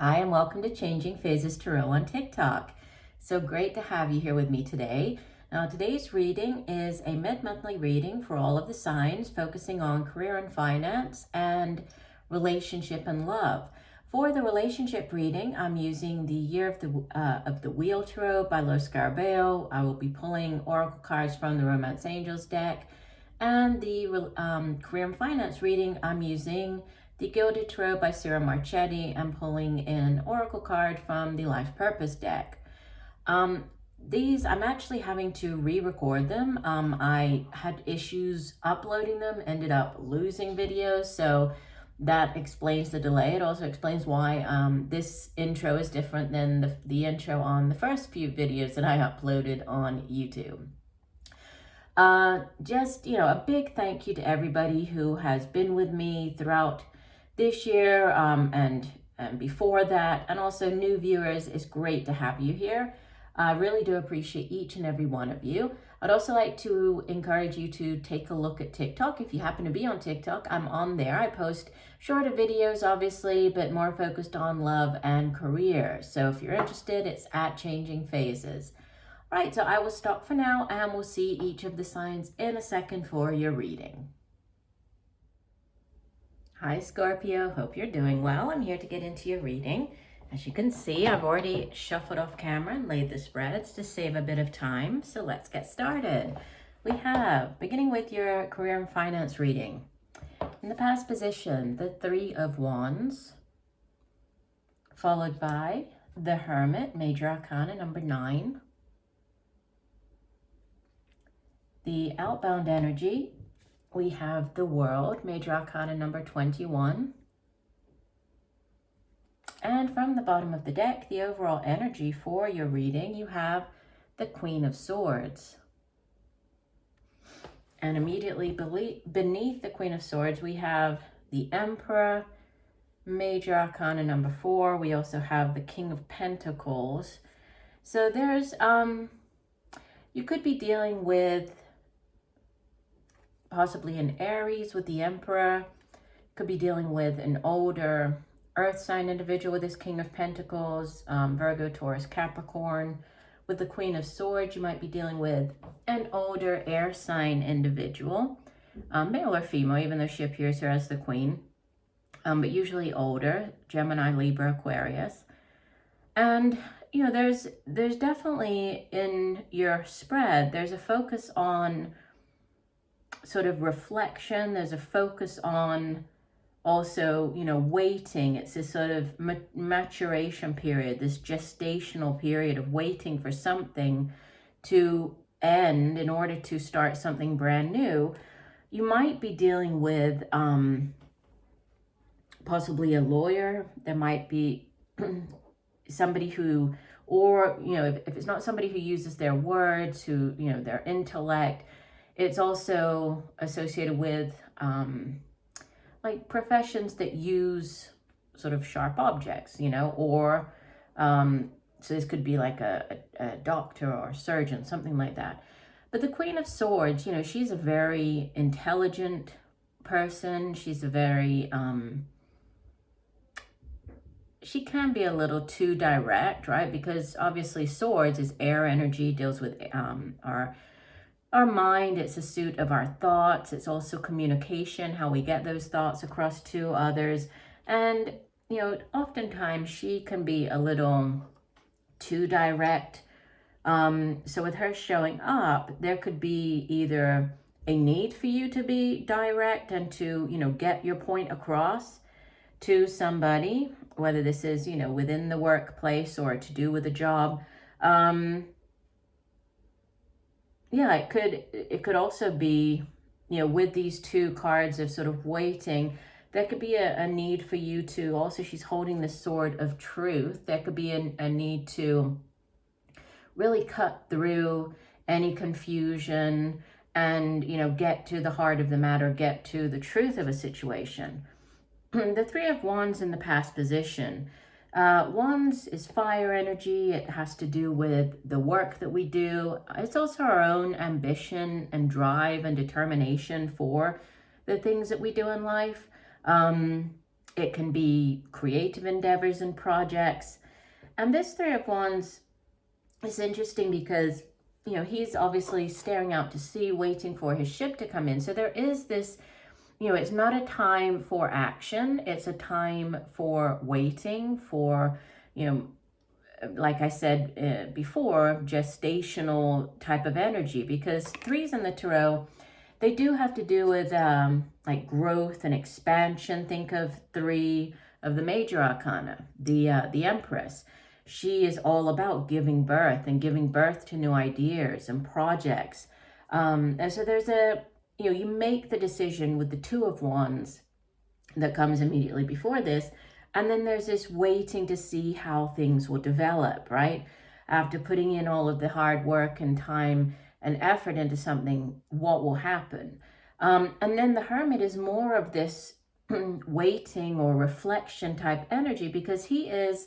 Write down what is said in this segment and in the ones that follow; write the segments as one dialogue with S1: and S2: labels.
S1: Hi, and welcome to Changing Phases Tarot on TikTok. So great to have you here with me today. Now, today's reading is a mid-monthly reading for all of the signs, focusing on career and finance and relationship and love. For the relationship reading, I'm using the Year of the Wheel Tarot by Scorpio. I will be pulling oracle cards from the Romance Angels deck. And the career and finance reading, I'm using the Gilded Tarot by Sarah Marchetti and pulling an oracle card from the Life Purpose deck. These, I'm actually having to re-record them. I had issues uploading them, ended up losing videos, so that explains the delay. It also explains why this intro is different than the intro on the first few videos that I uploaded on YouTube. Just, a big thank you to everybody who has been with me throughout this year and before that, and also new viewers. It's great to have you here. I really do appreciate each and every one of you. I'd also like to encourage you to take a look at TikTok. If you happen to be on TikTok, I'm on there. I post shorter videos, obviously, but more focused on love and career. So if you're interested, it's at Changing Phases. All right, so I will stop for now, and we'll see each of the signs in a second for your reading. Hi, Scorpio. Hope you're doing well. I'm here to get into your reading. As you can see, I've already shuffled off camera and laid the spreads to save a bit of time. So let's get started. We have, beginning with your career and finance reading. In the past position, the Three of Wands, followed by the Hermit, Major Arcana number 9. The outbound energy, we have the World, Major Arcana number 21. And from the bottom of the deck, the overall energy for your reading, you have the Queen of Swords. And immediately beneath the Queen of Swords, we have the Emperor, Major Arcana number 4. We also have the King of Pentacles. So there's, you could be dealing with possibly an Aries with the Emperor. Could be dealing with an older earth sign individual with this King of Pentacles, Virgo, Taurus, Capricorn. With the Queen of Swords, you might be dealing with an older air sign individual, male or female, even though she appears here as the Queen, but usually older, Gemini, Libra, Aquarius. And there's definitely in your spread, there's a focus on sort of reflection. There's a focus on also, waiting. It's this sort of maturation period, this gestational period of waiting for something to end in order to start something brand new. You might be dealing with possibly a lawyer. There might be somebody who, or, if it's not somebody who uses their words, who, their intellect, it's also associated with like professions that use sort of sharp objects, or so this could be like a doctor or a surgeon, something like that. But the Queen of Swords, she's a very intelligent person. She's a very, she can be a little too direct, right? Because obviously swords is air energy, deals with our mind. It's a suit of our thoughts. It's also communication, how we get those thoughts across to others. And, oftentimes she can be a little too direct. So with her showing up, there could be either a need for you to be direct and to, get your point across to somebody, whether this is, within the workplace or to do with a job. Yeah, it could also be, with these two cards of sort of waiting, there could be a need for you to also, she's holding the sword of truth. There could be a need to really cut through any confusion and, get to the heart of the matter, get to the truth of a situation. The Three of Wands in the past position. Wands is fire energy. It has to do with the work that we do. It's also our own ambition and drive and determination for the things that we do in life. It can be creative endeavors and projects. And this Three of Wands is interesting because, you know, he's obviously staring out to sea, waiting for his ship to come in. So there is this, you know, it's not a time for action. It's a time for waiting for, you know, like I said before, gestational type of energy, because threes in the tarot, they do have to do with like growth and expansion. Think of three of the major arcana, the Empress. She is all about giving birth and giving birth to new ideas and projects. And so there's a, you know, you make the decision with the Two of Wands that comes immediately before this. And then there's this waiting to see how things will develop, right? After putting in all of the hard work and time and effort into something, what will happen? And then the Hermit is more of this waiting or reflection type energy, because he is,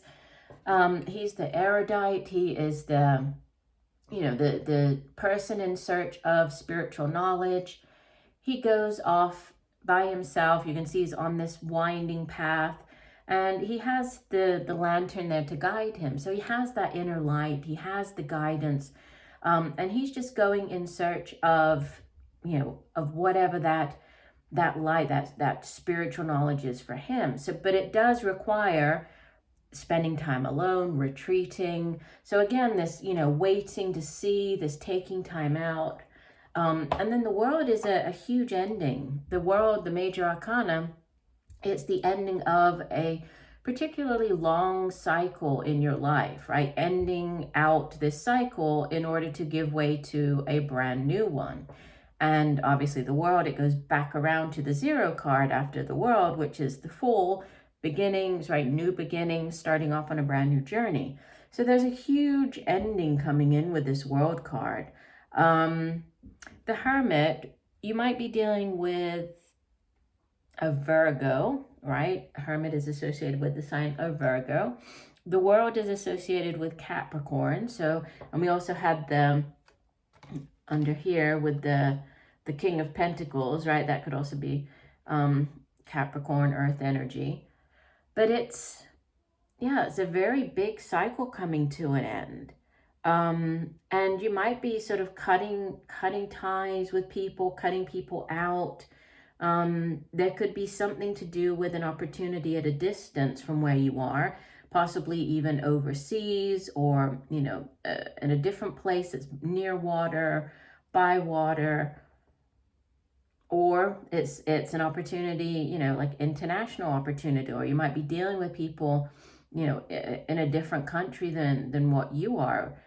S1: he's the erudite, he is the, you know, the person in search of spiritual knowledge. He goes off by himself. You can see he's on this winding path. And he has the lantern there to guide him. So he has that inner light. He has the guidance. And he's just going in search of, you know, of whatever that light, that spiritual knowledge is for him. So, but it does require spending time alone, retreating. So again, this, you know, waiting to see, this taking time out. And then the World is a huge ending. The World, the major arcana, it's the ending of a particularly long cycle in your life, right? Ending out this cycle in order to give way to a brand new one. And obviously the World, it goes back around to the Zero card after the World, which is the Fool, beginnings, right? New beginnings, starting off on a brand new journey. So there's a huge ending coming in with this World card. The Hermit, you might be dealing with a Virgo, right? Hermit is associated with the sign of Virgo. The World is associated with Capricorn. So, and we also had the, under here with the King of Pentacles, right? That could also be Capricorn, Earth energy. But it's, yeah, it's a very big cycle coming to an end. And you might be sort of cutting ties with people, cutting people out. There could be something to do with an opportunity at a distance from where you are, possibly even overseas, or, you know, in a different place that's near water, by water, or it's an opportunity, you know, like international opportunity, or you might be dealing with people, you know, in a different country than what you are.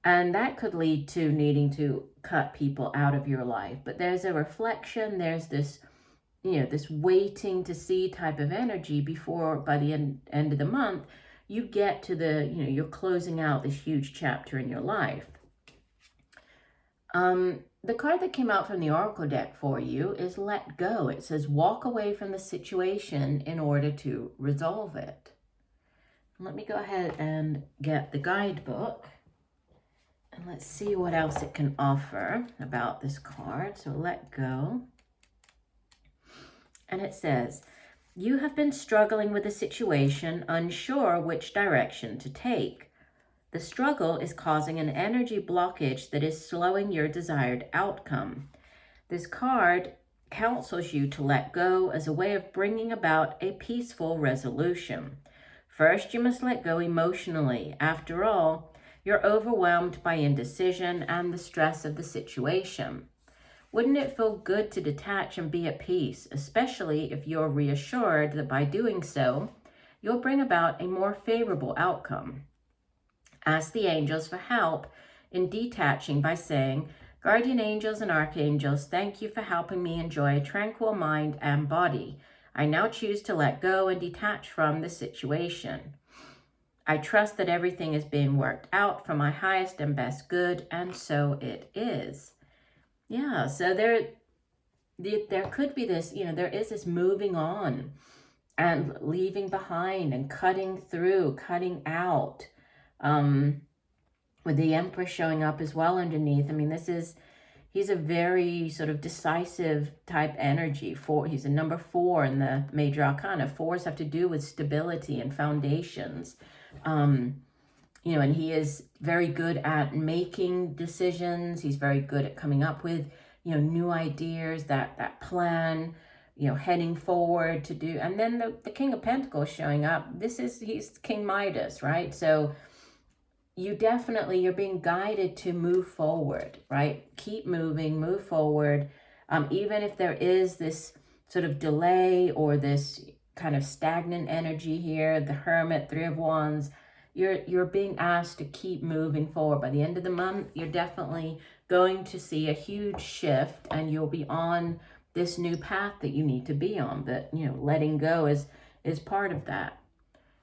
S1: And that could lead to needing to cut people out of your life. But there's a reflection, there's this, you know, this waiting to see type of energy before, by the end of the month, you get to the, you know, you're closing out this huge chapter in your life. The card that came out from the Oracle deck for you is Let Go. It says walk away from the situation in order to resolve it. Let me go ahead and get the guidebook. And let's see what else it can offer about this card. So Let Go. And it says, you have been struggling with a situation, unsure which direction to take. The struggle is causing an energy blockage that is slowing your desired outcome. This card counsels you to let go as a way of bringing about a peaceful resolution. First, you must let go emotionally. After all, you're overwhelmed by indecision and the stress of the situation. Wouldn't it feel good to detach and be at peace, especially if you're reassured that by doing so, you'll bring about a more favorable outcome? Ask the angels for help in detaching by saying, Guardian angels and archangels, thank you for helping me enjoy a tranquil mind and body. I now choose to let go and detach from the situation. I trust that everything is being worked out for my highest and best good, and so it is. Yeah, so there could be this, you know, there is this moving on and leaving behind and cutting through, cutting out, with the Empress showing up as well underneath. I mean, this is, he's a very sort of decisive type energy. He's a number 4 in the major arcana. 4s have to do with stability and foundations. You know, and he is very good at making decisions. He's very good at coming up with, you know, new ideas, that plan, you know, heading forward to do. And then the King of Pentacles showing up. He's King Midas, right? So you're being guided to move forward, right? Keep moving, move forward. Even if there is this sort of delay or this kind of stagnant energy here, the Hermit, 3 of Wands, you're being asked to keep moving forward. By the end of the month, you're definitely going to see a huge shift, and you'll be on this new path that you need to be on. But, you know, letting go is part of that.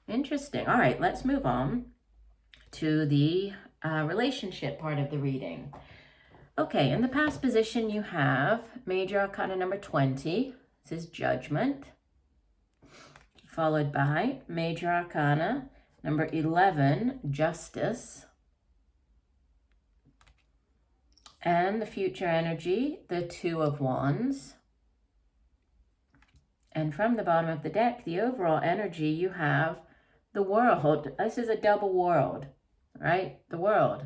S1: Interesting. All right, let's move on to the relationship part of the reading. Okay, in the past position, you have Major Arcana number 20. This is Judgment, followed by Major Arcana number 11, Justice, and the future energy, the 2 of Wands. And from the bottom of the deck, the overall energy, you have the World. This is a double world, right? The World.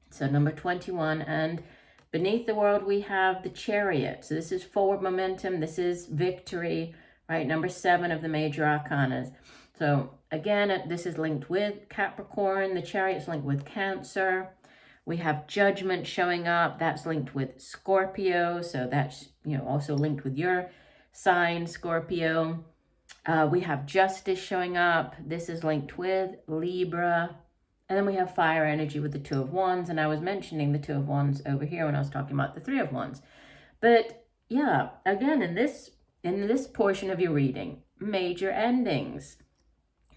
S1: So number 21, and beneath the World, we have the Chariot. So this is forward momentum. This is victory, right? Number 7 of the major arcanas. So again, this is linked with Capricorn. The Chariot's linked with Cancer. We have Judgment showing up. That's linked with Scorpio. So that's, you know, also linked with your sign, Scorpio. We have Justice showing up. This is linked with Libra. And then we have fire energy with the 2 of Wands. And I was mentioning the 2 of Wands over here when I was talking about the 3 of Wands. But yeah, again, in this portion of your reading, major endings.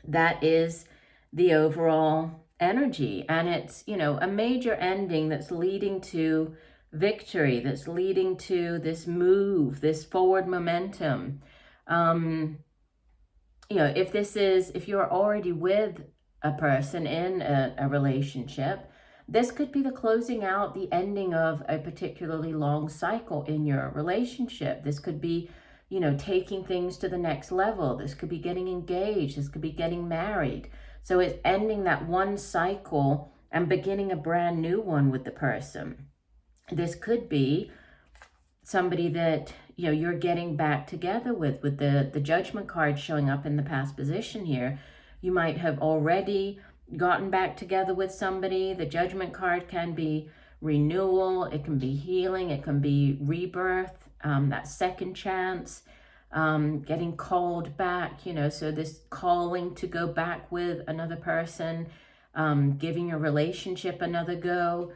S1: That is the overall energy. And it's, you know, a major ending that's leading to victory, that's leading to this move, this forward momentum. You know, if you're already with a person in a relationship, this could be the closing out, the ending of a particularly long cycle in your relationship. This could be, you know, taking things to the next level. This could be getting engaged. This could be getting married. So it's ending that one cycle and beginning a brand new one with the person. This could be somebody that, you know, you're getting back together with the Judgment card showing up in the past position here. You might have already gotten back together with somebody. The Judgment card can be renewal. It can be healing. It can be rebirth, that second chance, getting called back, you know, so this calling to go back with another person, giving a relationship another go.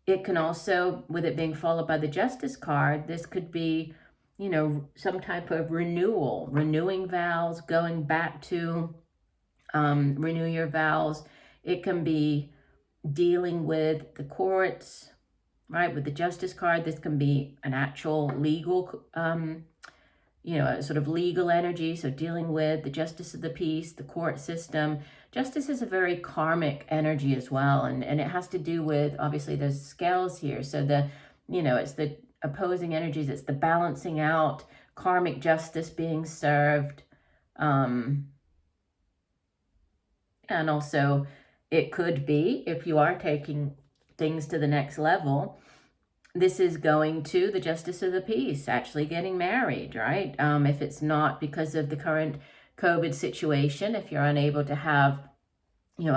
S1: It can also, with it being followed by the Justice card, this could be, you know, some type of renewal, renewing vows, going back to renew your vows. It can be dealing with the courts, right? With the Justice card, this can be an actual legal, you know, a sort of legal energy. So dealing with the Justice of the Peace, the court system. Justice is a very karmic energy as well. And it has to do with, obviously, there's scales here. So you know, it's the opposing energies. It's the balancing out, karmic justice being served. And also, it could be, if you are taking things to the next level, this is going to the Justice of the Peace, actually getting married, right? If it's not because of the current COVID situation, if you're unable to have, you know,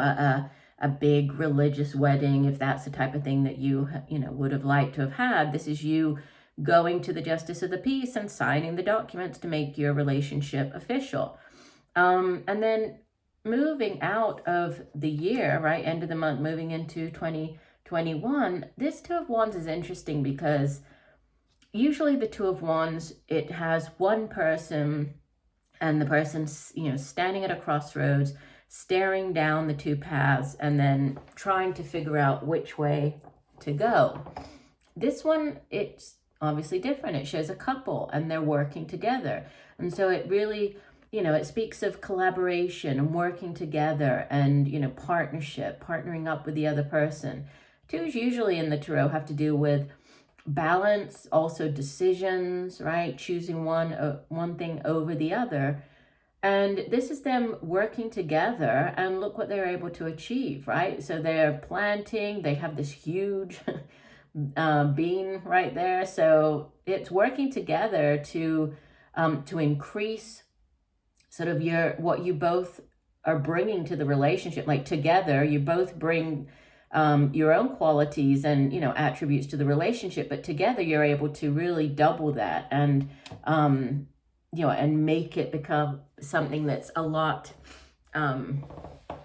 S1: a big religious wedding, if that's the type of thing that you know, would have liked to have had, this is you going to the Justice of the Peace and signing the documents to make your relationship official. And then moving out of the year, right, end of the month, moving into 2021, this 2 of Wands is interesting because usually the 2 of Wands, it has one person, and the person's, you know, standing at a crossroads, staring down the 2 paths, and then trying to figure out which way to go. This one, it's obviously different. It shows a couple and they're working together. And so it really, you know, it speaks of collaboration and working together and, you know, partnership, partnering up with the other person Twos usually in the tarot have to do with balance, also decisions, right? Choosing one thing over the other. And this is them working together, and look what they're able to achieve, right? So they're planting, they have this huge bean right there. So it's working together to increase sort of what you both are bringing to the relationship. Like together, you both bring your own qualities and, you know, attributes to the relationship, but together you're able to really double that and, you know, and make it become something that's a lot,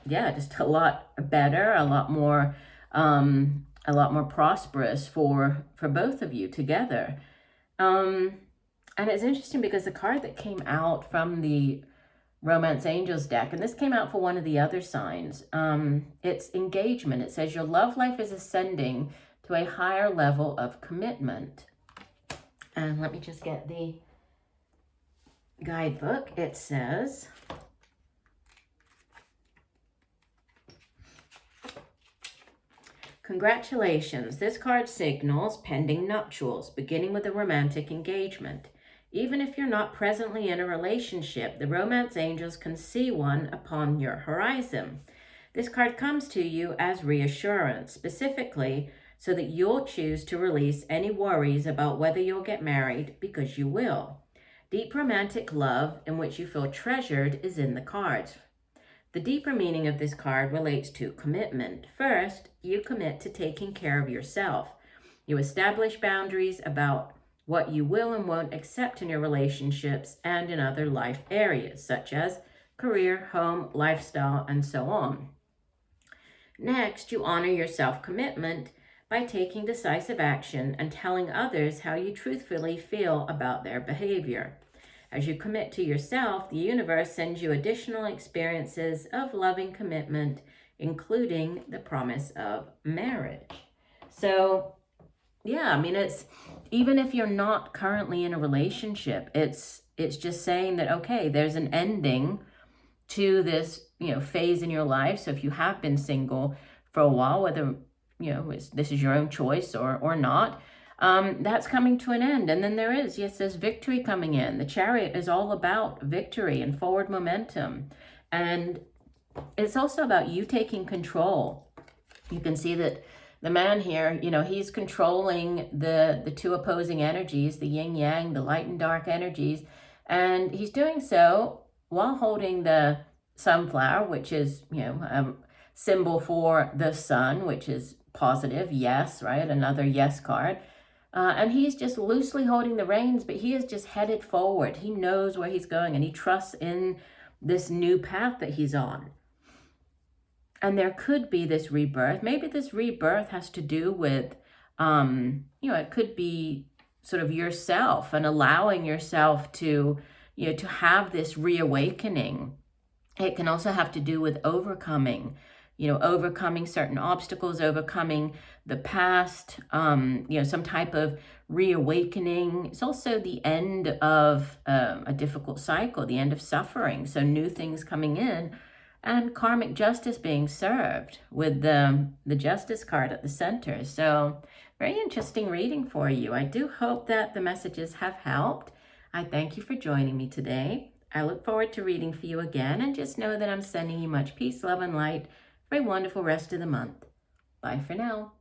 S1: just a lot better, a lot more prosperous for both of you together. And it's interesting because the card that came out from the Romance Angels deck, and this came out for one of the other signs, it's engagement. It says your love life is ascending to a higher level of commitment. And let me just get the guidebook. It says, congratulations. This card signals pending nuptials, beginning with a romantic engagement. Even if you're not presently in a relationship, the romance angels can see one upon your horizon. This card comes to you as reassurance, specifically so that you'll choose to release any worries about whether you'll get married, because you will. Deep romantic love in which you feel treasured is in the cards. The deeper meaning of this card relates to commitment. First, you commit to taking care of yourself. You establish boundaries about what you will and won't accept in your relationships and in other life areas, such as career, home, lifestyle, and so on. Next, you honor your self-commitment by taking decisive action and telling others how you truthfully feel about their behavior. As you commit to yourself, the universe sends you additional experiences of loving commitment, including the promise of marriage. So, yeah, I mean, it's, even if you're not currently in a relationship, it's just saying that, okay, there's an ending to this, you know, phase in your life. So if you have been single for a while, whether, you know, this is your own choice or not, that's coming to an end. And then there's victory coming in. The Chariot is all about victory and forward momentum. And it's also about you taking control. You can see that the man here, you know, he's controlling the two opposing energies, the yin yang, the light and dark energies. And he's doing so while holding the sunflower, which is, you know, a symbol for the sun, which is positive, yes, right? Another yes card. And he's just loosely holding the reins, but he is just headed forward. He knows where he's going and he trusts in this new path that he's on. And there could be this rebirth. Maybe this rebirth has to do with, you know, it could be sort of yourself and allowing yourself to, you know, to have this reawakening. It can also have to do with overcoming, you know, overcoming certain obstacles, overcoming the past, you know, some type of reawakening. It's also the end of a difficult cycle, the end of suffering. So new things coming in. And karmic justice being served with the justice card at the center. So very interesting reading for you. I do hope that the messages have helped. I thank you for joining me today. I look forward to reading for you again, and just know that I'm sending you much peace, love, and light for a wonderful rest of the month. Bye for now.